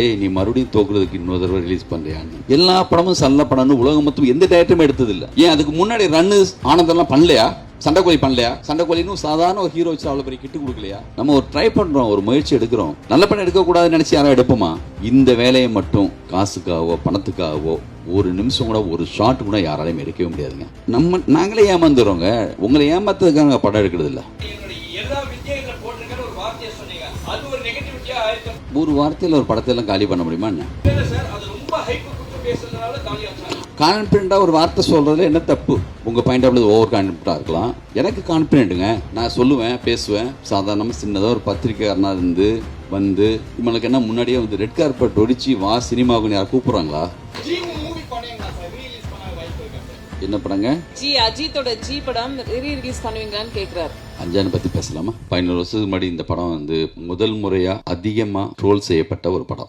நீ மறுபடியும் தோக்குறதுக்கு இன்னொரு தடவை ரிலீஸ் பண்றியான்னு. எல்லா படமும் நல்ல படம்னு உலகம் மொத்தம் எந்த டேரக்டருமே எடுத்தது இல்ல. ஏன் அதுக்கு முன்னாடி ரன்னு ஆனந்தெல்லாம் பண்ணலையா? சண்டைக்கோழி பண்ணலையா? சண்டைக்கோழின்னு சாதாரண ஒரு ஹீரோ வச்சு அவ்வளவு பெரிய கிட்டு கொடுக்கலையா? நம்ம ஒரு ட்ரை பண்றோம், ஒரு முயற்சி எடுக்கிறோம். நல்ல படம் எடுக்க கூடாதுன்னு நினைச்சு யாரும் எடுப்போமா? இந்த வேலையை மட்டும் காசுக்காகவோ பணத்துக்காகவோ ஒரு நிமிஷம் கூட ஒரு ஷாட் கூட யாராலையும் எடுக்கவே முடியாதுங்க. நாங்களே ஏமாந்துடுறோங்க. உங்களை ஏமாத்துறதுக்காக படம் எடுக்கிறது இல்ல. ஒரு வார்த்தையில ஒரு படத்தை எல்லாம் காலி பண்ண முடியுமா என்ன? கான்பிடண்டா ஒரு வார்த்தை சொல்றதுல என்ன தப்பு? உங்க பாயிண்ட் ஆஃப் வியூ ஓவர் கான்பிடண்டா இருக்கலாம். எனக்கு கான்பிடென்ட்டுங்க. நான் சொல்லுவேன், பேசுவேன். சாதாரணமா சின்னதா ஒரு பத்திரிக்கையாளனா இருந்து வந்து இவங்களுக்கு என்ன முன்னாடியே வந்து ரெட் கார்பெட் ஒடிச்சு வா சினிமாவுக்கு யாரும் கூப்பிடுறாங்களா? என்ன படங்க? அஜித்தோட ஜி படம் ரீ-ரிலீஸ் பண்ணுவீங்களான்னு கேக்குறாரு. அஞ்சானை பத்தி பேசலாமா? 15 வருஷத்துக்கு முன்னாடி இந்த படம் வந்து முதல் முறையா அதிகமா ட்ரோல் செய்யப்பட்ட ஒரு படம்.